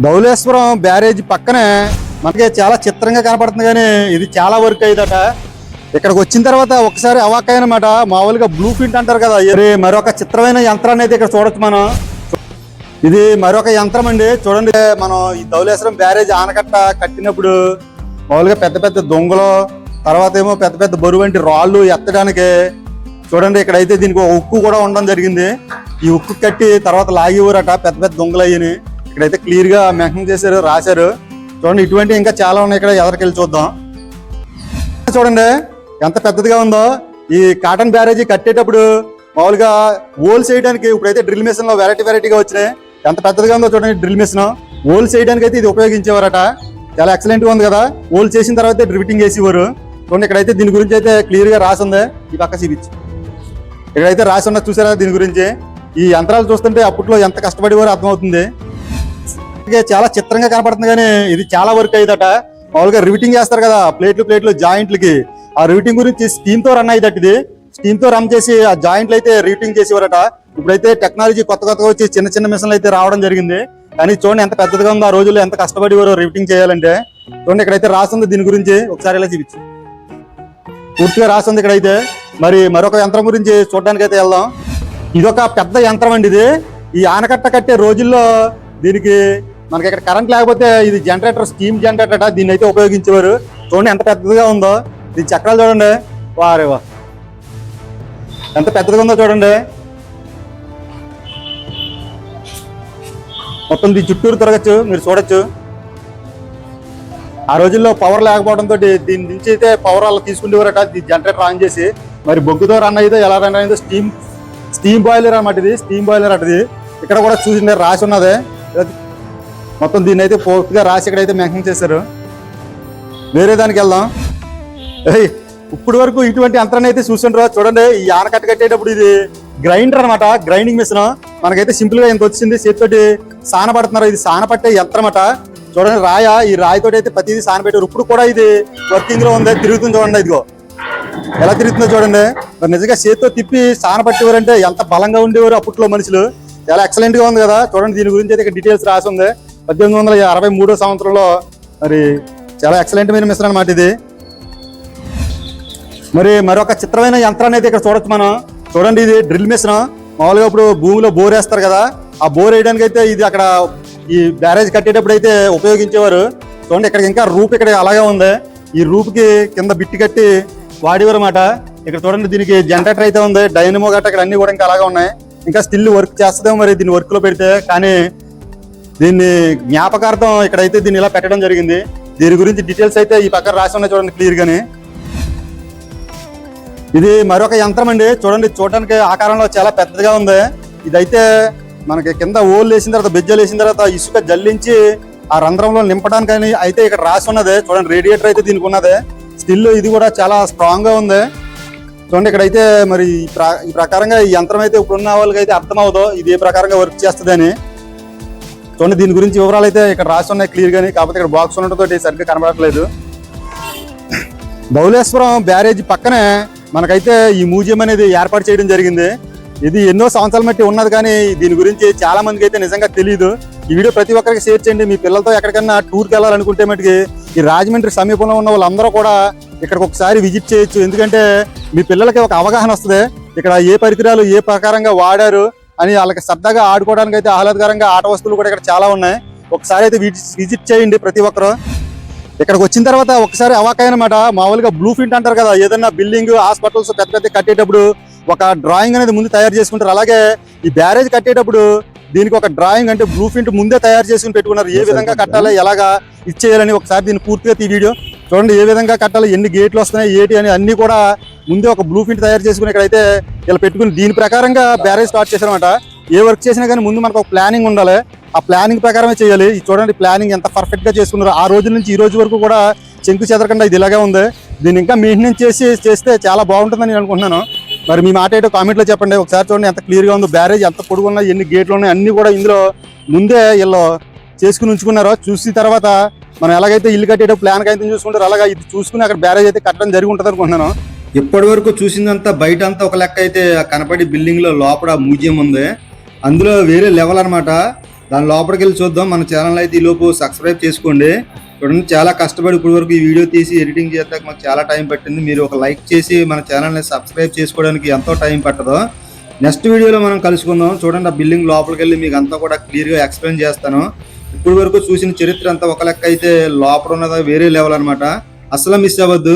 Dhavaleswaram barrage పక్కనే మనకి చాలా చిత్రంగా కనపడుతుంది, కానీ ఇది చాలా వర్క్ అయ్యిందట. ఇక్కడికి వచ్చిన తర్వాత ఒకసారి అవాక్కయ్యనమాట. మామూలుగా బ్లూ ప్రింట్ అంటారు కదా, మరొక చిత్రమైన యంత్రాన్ని అయితే ఇక్కడ చూడొచ్చు మనం. ఇది మరొక యంత్రం అండి. చూడండి, మనం ఈ ధవళేశ్వరం బ్యారేజ్ ఆనకట్ట కట్టినప్పుడు మామూలుగా పెద్ద పెద్ద దొంగలు, తర్వాత ఏమో పెద్ద పెద్ద బరువు వంటి రాళ్ళు ఎత్తడానికి చూడండి, ఇక్కడైతే దీనికి ఒక ఉక్కు కూడా ఉండడం జరిగింది. ఈ ఉక్కు కట్టి తర్వాత లాగివ్వరట పెద్ద పెద్ద దొంగలు అయ్యని. ఇక్కడైతే క్లియర్ గా మెన్షన్ చేశారు, రాశారు. చూడండి, ఇటువంటి ఇంకా చాలా ఉన్నాయి. ఇక్కడ ఎదరికెళ్ళి చూద్దాం. చూడండి ఎంత పెద్దదిగా ఉందో. ఈ కాటన్ బ్యారేజీ కట్టేటప్పుడు మామూలుగా హోల్స్ చేయడానికి ఇప్పుడైతే డ్రిల్ మిషన్ లో వెరైటీగా వచ్చినాయి. ఎంత పెద్దదిగా ఉందో చూడండి. డ్రిల్ మిషన్ హోల్స్ చేయడానికి అయితే ఇది ఉపయోగించేవారట. చాలా ఎక్సలెంట్ గా ఉంది కదా. హోల్ చేసిన తర్వాత డ్రివిటింగ్ చేసేవారు. చూడండి, ఇక్కడైతే దీని గురించి అయితే క్లియర్ గా రాసి ఉంది. ఈ పక్క చూపించి ఇక్కడైతే రాసి ఉన్నది చూసారా దీని గురించి. ఈ యంత్రాలు చూస్తుంటే అప్పట్లో ఎంత కష్టపడేవారో అర్థమవుతుంది. చాలా చిత్రంగా కనపడుతుంది, కానీ ఇది చాలా వర్క్ అయ్యేదట. మామూలుగా రివిటింగ్ చేస్తారు కదా ప్లేట్లు జాయింట్లకి, ఆ రివిటింగ్ గురించి స్టీమ్ తో రన్ అయ్యేదట. ఇది స్టీమ్ తో రన్ చేసి ఆ జాయింట్లు అయితే రివిటింగ్ చేసేవారట. ఇప్పుడైతే టెక్నాలజీ కొత్తగా వచ్చి చిన్న మిషన్లు అయితే రావడం జరిగింది. కానీ చూడండి ఎంత పెద్దగా ఉందో. ఆ రోజుల్లో ఎంత కష్టపడేవారో రివిటింగ్ చేయాలంటే. చూడండి, ఇక్కడైతే రాస్తుంది దీని గురించి. ఒకసారి ఇలా చూపించు, పూర్తిగా రాస్తుంది ఇక్కడైతే. మరి మరొక యంత్రం గురించి చూడడానికి అయితే వెళ్దాం. ఇదొక పెద్ద యంత్రం అండి. ఇది ఈ ఆనకట్ట కట్టే రోజుల్లో దీనికి మనకి ఇక్కడ కరెంట్ లేకపోతే ఇది జనరేటర్, స్టీమ్ జనరేటర్ అట, దీన్ని అయితే ఉపయోగించేవారు. చూడండి ఎంత పెద్దగా ఉందో. దీని చక్రాలు చూడండి, వారేవా ఎంత పెద్దగా ఉందో చూడండి. మొత్తం దీని చుట్టూరు తిరగచ్చు, మీరు చూడొచ్చు. ఆ రోజుల్లో పవర్ లేకపోవడంతో దీని నుంచి అయితే పవర్ అలా తీసుకుంటేవారట. దీని జనరేటర్ ఆన్ చేసి మరి బొగ్గుతో రన్ అయితే ఎలా రన్ అయిందో స్టీమ్ బాయిలర్ అన్నమాట. ఇది స్టీమ్ బాయిలర్ అటది. ఇక్కడ కూడా చూసి రాసి ఉన్నదే. మొత్తం దీన్ని అయితే పూర్తిగా రాసి ఇక్కడైతే మెన్షన్ చేశారు. వేరే దానికి వెళ్దాం. ఇప్పుడు వరకు ఇటువంటి యంత్రాన్ని అయితే చూస్తుంటారు. చూడండి, ఈ ఆనకట్ట కట్టేటప్పుడు ఇది గ్రైండర్ అనమాట, గ్రైండింగ్ మిషన్. మనకైతే సింపుల్ గా ఇంత వచ్చింది, చేతితోటి సానపడుతున్నారు. ఇది సానపట్టే యంత్రం అట. చూడండి, ఈ రాయితోటి అయితే ప్రతిదీ సానపెట్టారు. ఇప్పుడు కూడా ఇది వర్కింగ్ లో ఉంది, తిరుగుతుంది. చూడండి, ఇదిగో ఎలా తిరుగుతుందో చూడండి. మరి నిజంగా చేతితో తిప్పి సానపట్టేవారంటే ఎంత బలంగా ఉండేవారు అప్పట్లో మనుషులు. చాలా ఎక్సలెంట్ గా ఉంది కదా. చూడండి, దీని గురించి అయితే డీటెయిల్స్ రాసి ఉంది. 1863 సంవత్సరంలో మరి చాలా ఎక్సలెంట్ మైన మిషన్ అనమాట ఇది. మరి మరొక చిత్రమైన యంత్రాన్ని అయితే ఇక్కడ చూడొచ్చు మనం. చూడండి, ఇది డ్రిల్ మిషన్. మామూలుగా ఇప్పుడు భూమిలో బోర్ వేస్తారు కదా, ఆ బోర్ వేయడానికి అయితే ఇది అక్కడ ఈ బ్యారేజ్ కట్టేటప్పుడు అయితే ఉపయోగించేవారు. చూడండి, ఇక్కడ ఇంకా రూప్ ఇక్కడ అలాగే ఉంది. ఈ రూప్ కి కింద బిట్టి కట్టి వాడేవారు అన్నమాట. ఇక్కడ చూడండి, దీనికి జనరేటర్ అయితే ఉంది, డైనమో గట్ట ఇక్కడ అన్ని కూడా ఇంకా అలాగే ఉన్నాయి. ఇంకా స్టిల్ వర్క్ చేస్తుందేమో మరి దీన్ని వర్క్ లో పెడితే. కానీ దీన్ని జ్ఞాపకార్థం ఇక్కడైతే దీన్ని ఇలా పెట్టడం జరిగింది. దీని గురించి డీటెయిల్స్ అయితే ఈ పక్కన రాసి ఉన్నాయి చూడండి క్లియర్ గాని. ఇది మరొక యంత్రం అండి. చూడండి, చూడడానికి ఆకారంలో చాలా పెద్దగా ఉంది. ఇదైతే మనకి కింద ఓళ్ళు వేసిన తర్వాత, బెజ్జలు వేసిన తర్వాత ఇసుక జల్లించి ఆ రంధ్రంలో నింపడానికి అయితే ఇక్కడ రాసి ఉన్నది. చూడండి, రేడియేటర్ అయితే దీనికి ఉన్నది. స్టిల్ ఇది కూడా చాలా స్ట్రాంగ్ గా ఉంది. చూడండి, ఇక్కడైతే మరి ఈ ప్రకారంగా ఈ యంత్రం అయితే ఇప్పుడున్న వాళ్ళకి అయితే అర్థమవుదో ఇది ఏ ప్రకారంగా వర్క్ చేస్తుంది అని. చూడండి, దీని గురించి వివరాలు అయితే ఇక్కడ రాసి ఉన్నాయి క్లియర్ గానీ. కాకపోతే ఇక్కడ బాక్స్ ఉండటంతో సరిగ్గా కనబడట్లేదు. ధవళేశ్వరం బ్యారేజ్ పక్కనే మనకైతే ఈ మ్యూజియం అనేది ఏర్పాటు చేయడం జరిగింది. ఇది ఎన్నో సంవత్సరాల మట్టి ఉన్నది, కానీ దీని గురించి చాలా మందికి అయితే నిజంగా తెలియదు. ఈ వీడియో ప్రతి ఒక్కరికి షేర్ చేయండి. మీ పిల్లలతో ఎక్కడికైనా టూర్కి వెళ్ళాలనుకుంటే మటుకి ఈ రాజమండ్రి సమీపంలో ఉన్న వాళ్ళందరూ కూడా ఇక్కడికి ఒకసారి విజిట్ చేయొచ్చు. ఎందుకంటే మీ పిల్లలకి ఒక అవగాహన వస్తుంది. ఇక్కడ ఏ పరికరాలు ఏ ప్రకారంగా వాడారు అని వాళ్ళకి సరదాగా ఆడుకోవడానికి అయితే ఆహ్లాదకరంగా ఆట వస్తువులు కూడా ఇక్కడ చాలా ఉన్నాయి. ఒకసారి అయితే విజిట్ చేయండి ప్రతి ఒక్కరు. ఇక్కడికి వచ్చిన తర్వాత ఒకసారి అవాక్కయ్యనమాట. మామూలుగా బ్లూ ప్రింట్ అంటారు కదా, ఏదైనా బిల్డింగ్, హాస్పిటల్స్ పెద్ద కట్టేటప్పుడు ఒక డ్రాయింగ్ అనేది ముందు తయారు చేసుకుంటారు. అలాగే ఈ బ్యారేజ్ కట్టేటప్పుడు దీనికి ఒక డ్రాయింగ్ అంటే బ్లూ ప్రింట్ ముందే తయారు చేసుకుని పెట్టుకున్నారు. ఏ విధంగా కట్టాలి, ఎలాగా ఇచ్చేయాలని. ఒకసారి దీన్ని పూర్తిగా ఈ వీడియో చూడండి. ఏ విధంగా కట్టాలి, ఎన్ని గేట్లు వస్తున్నాయి, ఏంటి అని అన్ని కూడా ముందే ఒక బ్లూ ప్రింట్ తయారు చేసుకుని ఇక్కడైతే ఇలా పెట్టుకుని దీని ప్రకారంగా బ్యారేజ్ స్టార్ట్ చేశారనమాట. ఏ వర్క్ చేసినా కానీ ముందు మనకు ఒక ప్లానింగ్ ఉండాలి. ఆ ప్లానింగ్ ప్రకారమే చేయాలి. చూడండి, ప్లానింగ్ ఎంత పర్ఫెక్ట్ గా చేసుకున్నారు. ఆ రోజు నుంచి ఈ రోజు వరకు కూడా చెంకు చెదరకుండా ఇది ఇలాగే ఉంది. దీన్ని ఇంకా మెయింటెనెన్స్ చేస్తే చాలా బాగుంటుందని నేను అనుకుంటున్నాను. మరి మీ మాట ఏంటో కామెంట్లో చెప్పండి. ఒకసారి చూడండి ఎంత క్లియర్ గా ఉందో. బ్యారేజ్ ఎంత పొడుగు ఉన్నాయి, ఎన్ని గేట్లు ఉన్నాయి, అన్ని కూడా ఇందులో ముందే వీళ్ళు చేసుకుని ఉంచుకున్నారో. చూసిన తర్వాత మనం ఎలాగైతే ఇల్లు కట్టేటప్పుడు ప్లాన్ అయితే చూసుకుంటారు, అలాగా ఇది చూసుకుని అక్కడ బ్యారేజ్ అయితే కట్టడం జరిగి ఉంటుంది అనుకుంటున్నాను. ఇప్పటి వరకు చూసిందంతా బయట అంతా ఒక లెక్క అయితే కనపడి బిల్డింగ్ లో లోపల మ్యూజియం ఉంది. అందులో వేరే లెవెల్ అనమాట. దాని లోపలికి వెళ్ళి చూద్దాం. మన ఛానల్ అయితే ఈ లోపు సబ్స్క్రైబ్ చేసుకోండి. చూడండి, చాలా కష్టపడి ఇప్పటి వరకు ఈ వీడియో తీసి ఎడిటింగ్ చేస్తాక మాకు చాలా టైం పట్టింది. మీరు ఒక లైక్ చేసి మన ఛానల్ని సబ్స్క్రైబ్ చేసుకోవడానికి ఎంతో టైం పట్టదు. నెక్స్ట్ వీడియోలో మనం కలుసుకుందాం. చూడండి, ఆ బిల్డింగ్ లోపలికి వెళ్ళి మీకు అంతా కూడా క్లియర్గా ఎక్స్ప్లెయిన్ చేస్తాను. ఇప్పటి వరకు చూసిన చరిత్ర అంతా ఒక లెక్క అయితే లోపల ఉన్నది వేరే లెవెల్ అనమాట. అసలు మిస్ అవ్వద్దు.